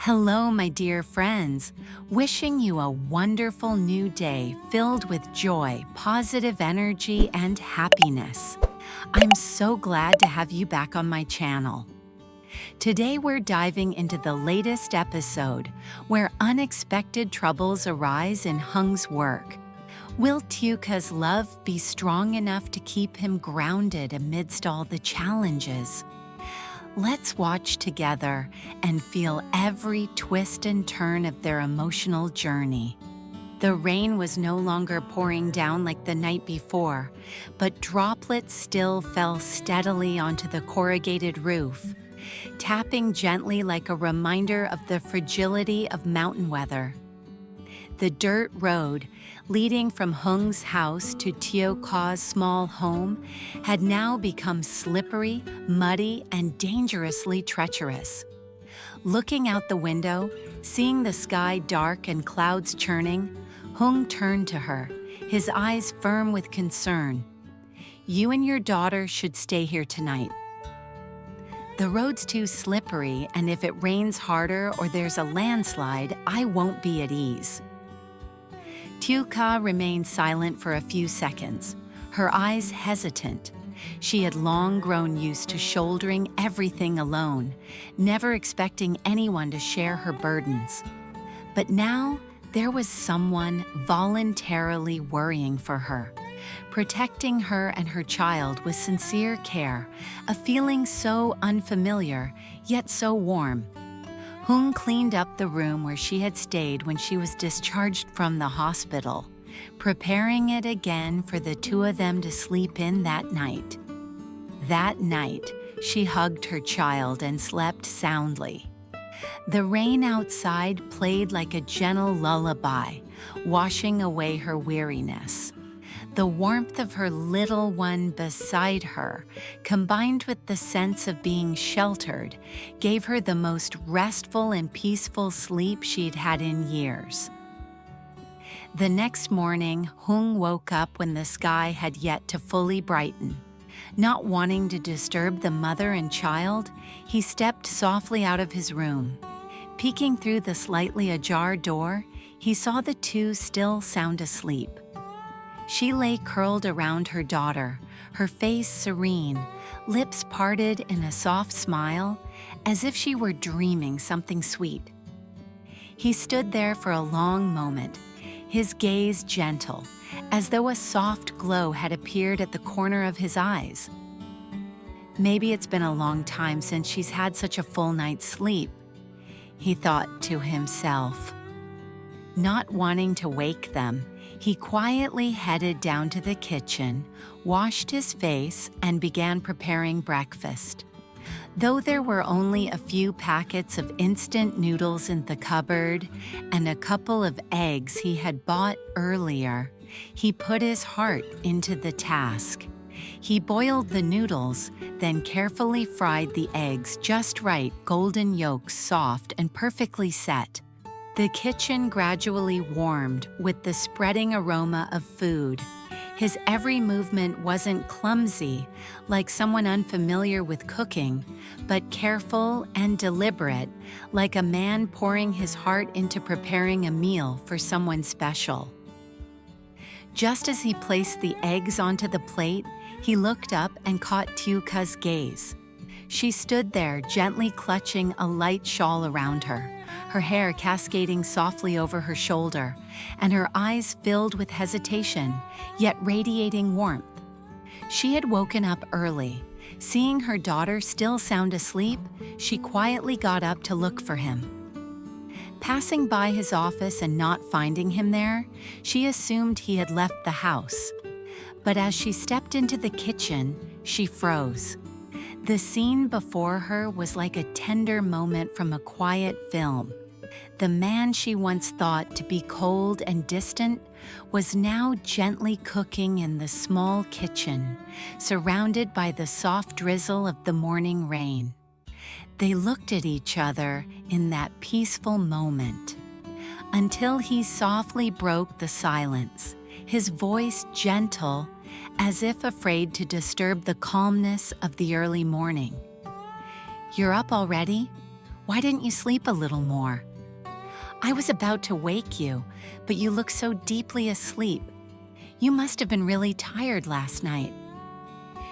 Hello, my dear friends. Wishing you a wonderful new day filled with joy, positive energy, and happiness. I'm so glad to have you back on my channel. Today we're diving into the latest episode where unexpected troubles arise in Hung's work. Will Tyuka's love be strong enough to keep him grounded amidst all the challenges? Let's watch together and feel every twist and turn of their emotional journey. The rain was no longer pouring down like the night before, but droplets still fell steadily onto the corrugated roof, tapping gently like a reminder of the fragility of mountain weather. The dirt road leading from Hung's house to Tioka's small home had now become slippery, muddy, and dangerously treacherous. Looking out the window, seeing the sky dark and clouds churning, Hung turned to her, his eyes firm with concern. "You and your daughter should stay here tonight. The road's too slippery, and if it rains harder or there's a landslide, I won't be at ease." Tyuka remained silent for a few seconds, her eyes hesitant. She had long grown used to shouldering everything alone, never expecting anyone to share her burdens. But now, there was someone voluntarily worrying for her, protecting her and her child with sincere care, a feeling so unfamiliar, yet so warm. Hung cleaned up the room where she had stayed when she was discharged from the hospital, preparing it again for the two of them to sleep in that night. That night, she hugged her child and slept soundly. The rain outside played like a gentle lullaby, washing away her weariness. The warmth of her little one beside her, combined with the sense of being sheltered, gave her the most restful and peaceful sleep she'd had in years. The next morning, Hung woke up when the sky had yet to fully brighten. Not wanting to disturb the mother and child, he stepped softly out of his room. Peeking through the slightly ajar door, he saw the two still sound asleep. She lay curled around her daughter, her face serene, lips parted in a soft smile, as if she were dreaming something sweet. He stood there for a long moment, his gaze gentle, as though a soft glow had appeared at the corner of his eyes. Maybe it's been a long time since she's had such a full night's sleep, he thought to himself. Not wanting to wake them, he quietly headed down to the kitchen, washed his face, and began preparing breakfast. Though there were only a few packets of instant noodles in the cupboard and a couple of eggs he had bought earlier, he put his heart into the task. He boiled the noodles, then carefully fried the eggs just right, golden yolks soft and perfectly set. The kitchen gradually warmed with the spreading aroma of food. His every movement wasn't clumsy, like someone unfamiliar with cooking, but careful and deliberate, like a man pouring his heart into preparing a meal for someone special. Just as he placed the eggs onto the plate, he looked up and caught Tyuka's gaze. She stood there, gently clutching a light shawl around her, her hair cascading softly over her shoulder, and her eyes filled with hesitation, yet radiating warmth. She had woken up early. Seeing her daughter still sound asleep, she quietly got up to look for him. Passing by his office and not finding him there, she assumed he had left the house. But as she stepped into the kitchen, she froze. The scene before her was like a tender moment from a quiet film. The man she once thought to be cold and distant was now gently cooking in the small kitchen, surrounded by the soft drizzle of the morning rain. They looked at each other in that peaceful moment, until he softly broke the silence, his voice gentle, as if afraid to disturb the calmness of the early morning. "You're up already? Why didn't you sleep a little more? I was about to wake you, but you look so deeply asleep. You must have been really tired last night."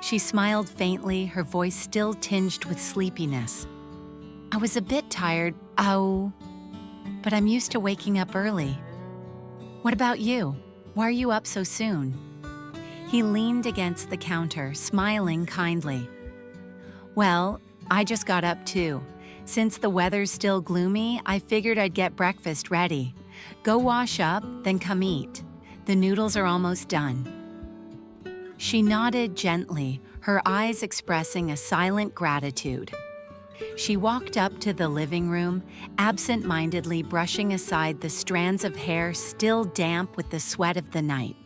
She smiled faintly, her voice still tinged with sleepiness. "I was a bit tired, but I'm used to waking up early. What about you? Why are you up so soon?" He leaned against the counter, smiling kindly. "Well, I just got up too. Since the weather's still gloomy, I figured I'd get breakfast ready. Go wash up, then come eat. The noodles are almost done." She nodded gently, her eyes expressing a silent gratitude. She walked up to the living room, absent-mindedly brushing aside the strands of hair still damp with the sweat of the night.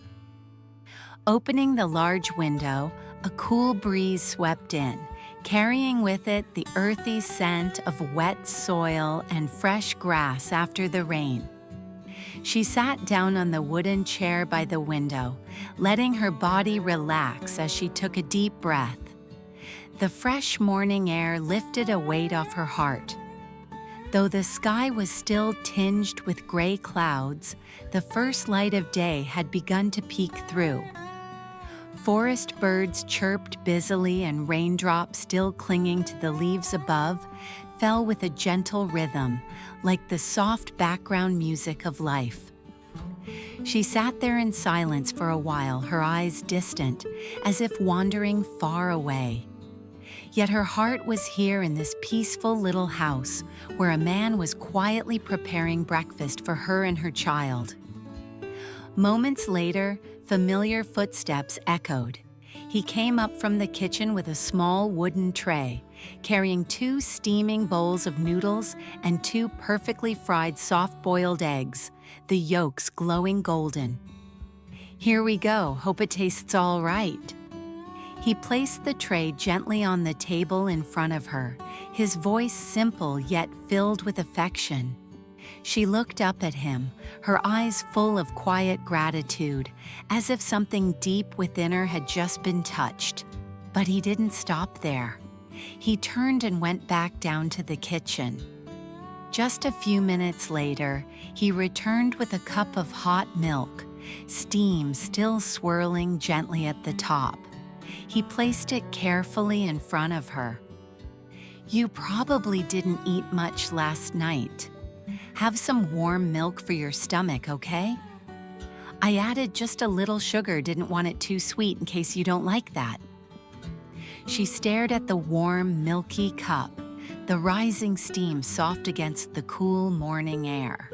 Opening the large window, a cool breeze swept in, carrying with it the earthy scent of wet soil and fresh grass after the rain. She sat down on the wooden chair by the window, letting her body relax as she took a deep breath. The fresh morning air lifted a weight off her heart. Though the sky was still tinged with gray clouds, the first light of day had begun to peek through. Forest birds chirped busily, and raindrops, still clinging to the leaves above, fell with a gentle rhythm, like the soft background music of life. She sat there in silence for a while, her eyes distant, as if wandering far away. Yet her heart was here in this peaceful little house, where a man was quietly preparing breakfast for her and her child. Moments later, familiar footsteps echoed. He came up from the kitchen with a small wooden tray, carrying 2 steaming bowls of noodles and 2 perfectly fried soft-boiled eggs, the yolks glowing golden. "Here we go, hope it tastes all right." He placed the tray gently on the table in front of her, his voice simple yet filled with affection. She looked up at him, her eyes full of quiet gratitude, as if something deep within her had just been touched. But he didn't stop there. He turned and went back down to the kitchen. Just a few minutes later, he returned with a cup of hot milk, steam still swirling gently at the top. He placed it carefully in front of her. "You probably didn't eat much last night. Have some warm milk for your stomach, okay? I added just a little sugar, didn't want it too sweet in case you don't like that." She stared at the warm, milky cup, the rising steam soft against the cool morning air.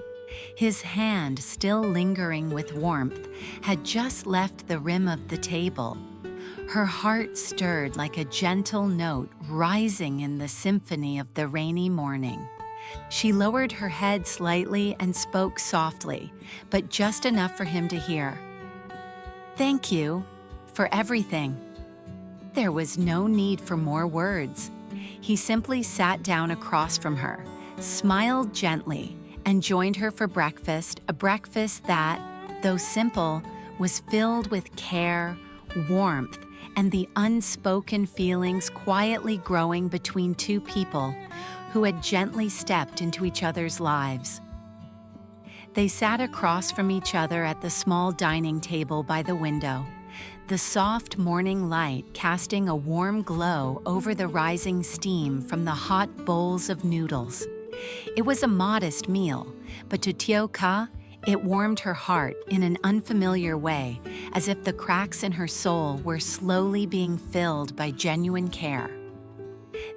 His hand, still lingering with warmth, had just left the rim of the table. Her heart stirred like a gentle note rising in the symphony of the rainy morning. She lowered her head slightly and spoke softly, but just enough for him to hear. "Thank you for everything." There was no need for more words. He simply sat down across from her, smiled gently, and joined her for breakfast, a breakfast that, though simple, was filled with care, warmth, and the unspoken feelings quietly growing between 2 people who had gently stepped into each other's lives. They sat across from each other at the small dining table by the window, the soft morning light casting a warm glow over the rising steam from the hot bowls of noodles. It was a modest meal, but to Teo Ka, it warmed her heart in an unfamiliar way, as if the cracks in her soul were slowly being filled by genuine care.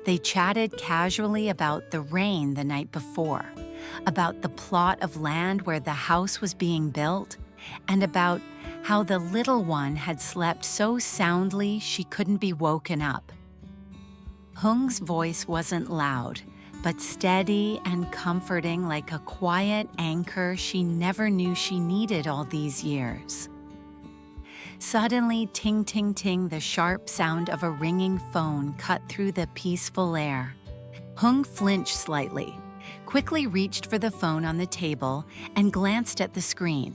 They chatted casually about the rain the night before, about the plot of land where the house was being built, and about how the little one had slept so soundly she couldn't be woken up. Hung's voice wasn't loud, but steady and comforting, like a quiet anchor she never knew she needed all these years. Suddenly, ting, ting, ting, the sharp sound of a ringing phone cut through the peaceful air. Hung flinched slightly, quickly reached for the phone on the table, and glanced at the screen.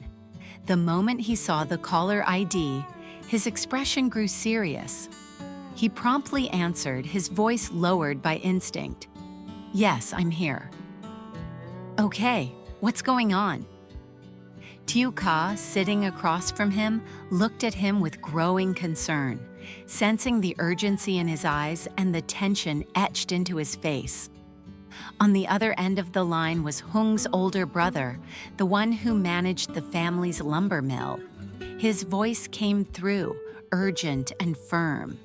The moment he saw the caller ID, his expression grew serious. He promptly answered, his voice lowered by instinct. Yes, I'm here. Okay, what's going on? Tiu Ka, sitting across from him, looked at him with growing concern, sensing the urgency in his eyes and the tension etched into his face. On the other end of the line was Hung's older brother, the one who managed the family's lumber mill. His voice came through, urgent and firm.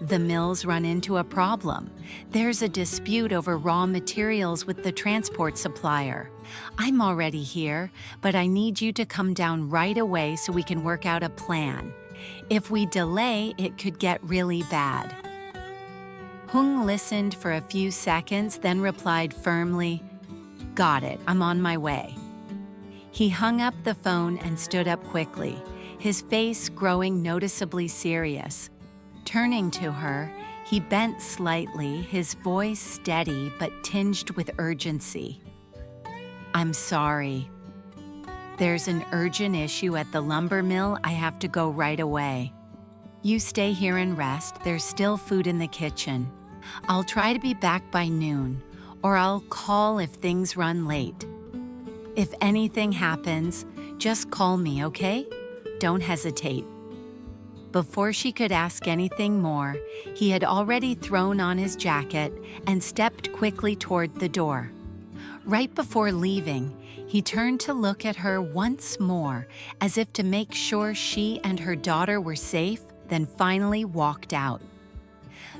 The mill's run into a problem. There's a dispute over raw materials with the transport supplier. I'm already here, but I need you to come down right away so we can work out a plan. If we delay, it could get really bad. Hung listened for a few seconds, then replied firmly, "Got it, I'm on my way." He hung up the phone and stood up quickly, his face growing noticeably serious. Turning to her, he bent slightly, his voice steady but tinged with urgency. "I'm sorry. There's an urgent issue at the lumber mill. I have to go right away. You stay here and rest. There's still food in the kitchen. I'll try to be back by noon, or I'll call if things run late. If anything happens, just call me, okay? Don't hesitate." Before she could ask anything more, he had already thrown on his jacket and stepped quickly toward the door. Right before leaving, he turned to look at her once more, as if to make sure she and her daughter were safe, then finally walked out.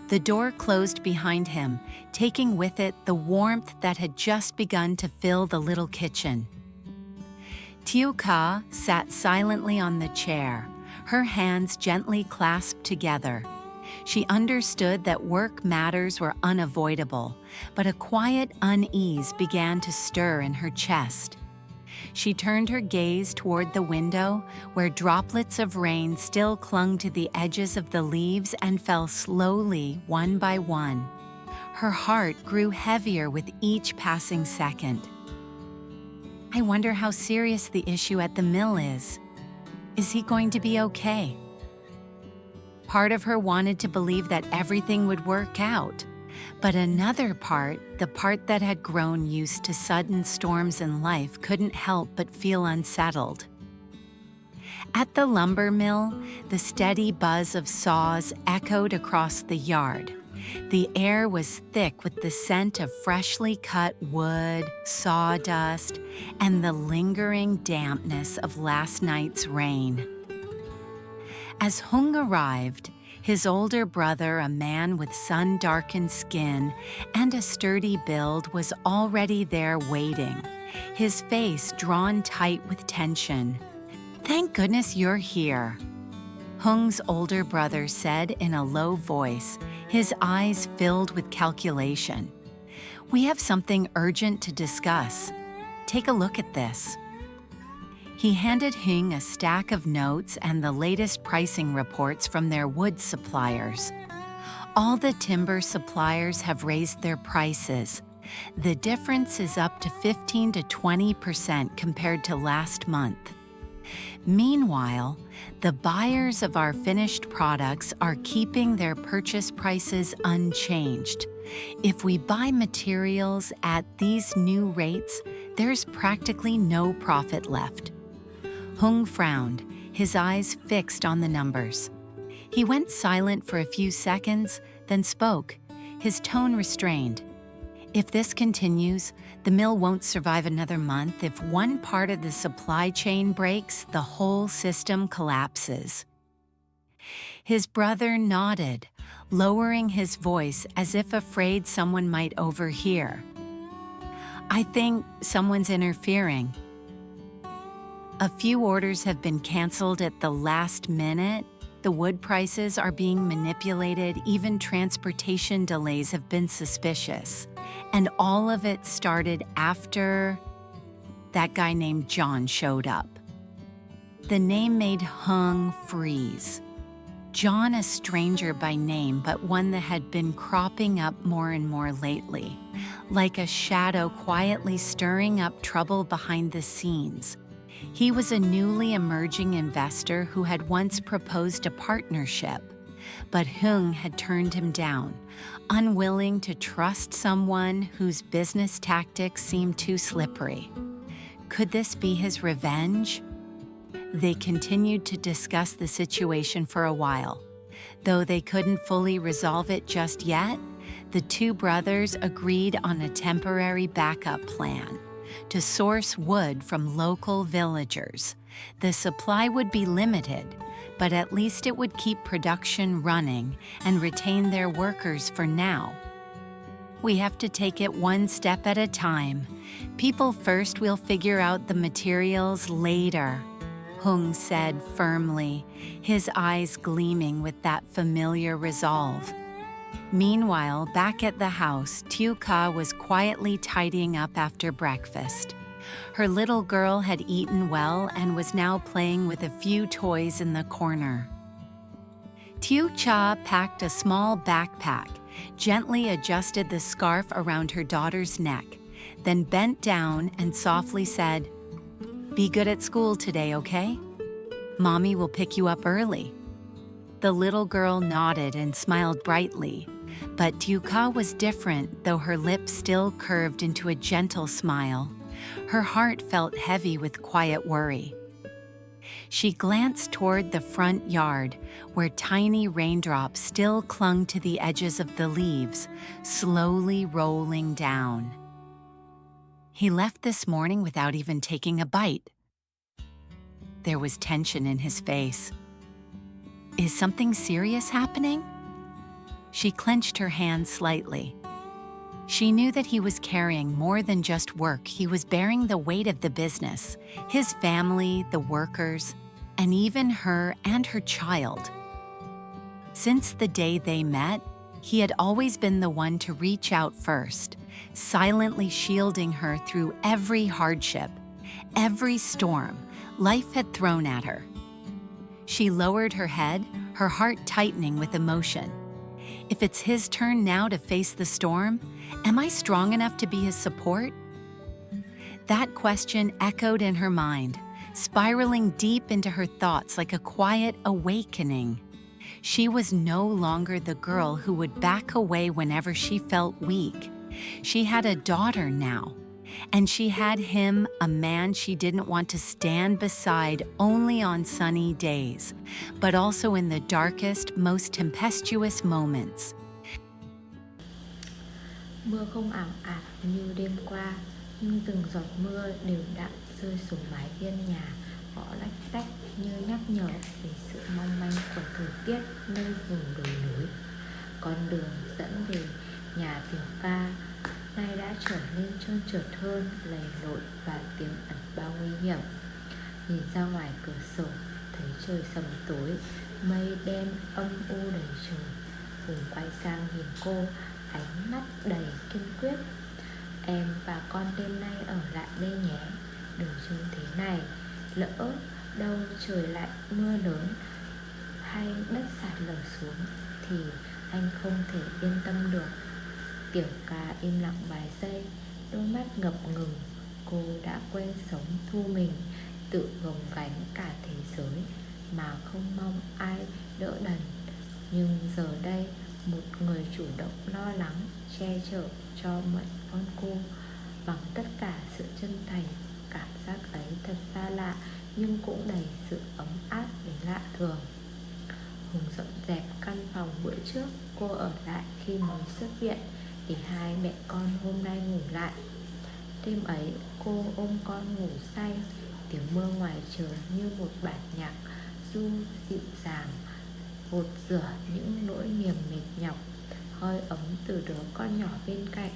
The door closed behind him, taking with it the warmth that had just begun to fill the little kitchen. Tiu Ka sat silently on the chair, her hands gently clasped together. She understood that work matters were unavoidable, but a quiet unease began to stir in her chest. She turned her gaze toward the window, where droplets of rain still clung to the edges of the leaves and fell slowly, one by one. Her heart grew heavier with each passing second. I wonder how serious the issue at the mill is. Is he going to be okay? Part of her wanted to believe that everything would work out, but another part, the part that had grown used to sudden storms in life, couldn't help but feel unsettled. At the lumber mill, the steady buzz of saws echoed across the yard. The air was thick with the scent of freshly cut wood, sawdust, and the lingering dampness of last night's rain. As Hung arrived, his older brother, a man with sun-darkened skin and a sturdy build, was already there waiting, his face drawn tight with tension. "Thank goodness you're here," Hung's older brother said in a low voice, his eyes filled with calculation. "We have something urgent to discuss. Take a look at this." He handed Hung a stack of notes and the latest pricing reports from their wood suppliers. All the timber suppliers have raised their prices. The difference is up to 15 to 20% compared to last month. Meanwhile, the buyers of our finished products are keeping their purchase prices unchanged. If we buy materials at these new rates, there's practically no profit left. Hung frowned, his eyes fixed on the numbers. He went silent for a few seconds, then spoke, his tone restrained. "If this continues, the mill won't survive another month. If one part of the supply chain breaks, the whole system collapses." His brother nodded, lowering his voice as if afraid someone might overhear. "I think someone's interfering. A few orders have been canceled at the last minute. The wood prices are being manipulated. Even transportation delays have been suspicious. And all of it started after that guy named John showed up." The name made Hung freeze. John, a stranger by name, but one that had been cropping up more and more lately, like a shadow quietly stirring up trouble behind the scenes. He was a newly emerging investor who had once proposed a partnership, but Hung had turned him down, unwilling to trust someone whose business tactics seemed too slippery. Could this be his revenge? They continued to discuss the situation for a while. Though they couldn't fully resolve it just yet, the two brothers agreed on a temporary backup plan to source wood from local villagers. The supply would be limited, but at least it would keep production running and retain their workers for now. We have to take it one step at a time. People first, we'll figure out the materials later, Hung said firmly, his eyes gleaming with that familiar resolve. Meanwhile, back at the house, Tiu Ka was quietly tidying up after breakfast. Her little girl had eaten well and was now playing with a few toys in the corner. Tiu Cha packed a small backpack, gently adjusted the scarf around her daughter's neck, then bent down and softly said, "Be good at school today, okay? Mommy will pick you up early." The little girl nodded and smiled brightly, but Tiu Ka was different, though her lips still curved into a gentle smile. Her heart felt heavy with quiet worry. She glanced toward the front yard, where tiny raindrops still clung to the edges of the leaves, slowly rolling down. He left this morning without even taking a bite. There was tension in his face. Is something serious happening? She clenched her hand slightly. She knew that he was carrying more than just work. He was bearing the weight of the business, his family, the workers, and even her and her child. Since the day they met, he had always been the one to reach out first, silently shielding her through every hardship, every storm life had thrown at her. She lowered her head, her heart tightening with emotion. If it's his turn now to face the storm, am I strong enough to be his support? That question echoed in her mind, spiraling deep into her thoughts like a quiet awakening. She was no longer the girl who would back away whenever she felt weak. She had a daughter now, and she had him, a man she didn't want to stand beside only on sunny days, but also in the darkest, most tempestuous moments. Mưa không ảo ạt như đêm qua, nhưng từng giọt mưa đều đặn rơi xuống mái hiên nhà, gõ lách tách như nhắc nhở về sự mong manh của thời tiết nơi vùng đồi núi. Con đường dẫn về nhà Tiểu Ca nay đã trở nên trơn trượt hơn, lầy lội và tiềm ẩn bao nguy hiểm. Nhìn ra ngoài cửa sổ, thấy trời sầm tối, mây đen âm u đầy trời. Hùng quay sang nhìn cô, ánh mắt đầy kiên quyết. Em và con đêm nay ở lại đây nhé, đừng trông thế này. Lỡ đâu trời lại mưa lớn hay đất sạt lở xuống thì anh không thể yên tâm được. Tiểu Ca im lặng vài giây, đôi mắt ngập ngừng. Cô đã quen sống thu mình, tự gồng gánh cả thế giới mà không mong ai đỡ đần. Nhưng giờ đây, một người chủ động lo lắng, che chở cho mẹ con cô bằng tất cả sự chân thành. Cảm giác ấy thật xa lạ, nhưng cũng đầy sự ấm áp đến lạ thường. Hùng dọn dẹp căn phòng bữa trước cô ở lại khi mới xuất viện, để hai mẹ con hôm nay ngủ lại. Đêm ấy cô ôm con ngủ say, tiếng mưa ngoài trời như một bản nhạc du dịu dàng, gột rửa những nỗi niềm mệt nhọc. Hơi ấm từ đứa con nhỏ bên cạnh,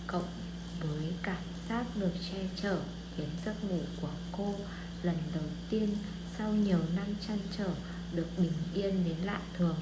cộng với cảm giác được che chở, khiến giấc ngủ của cô lần đầu tiên sau nhiều năm trăn trở được bình yên đến lạ thường.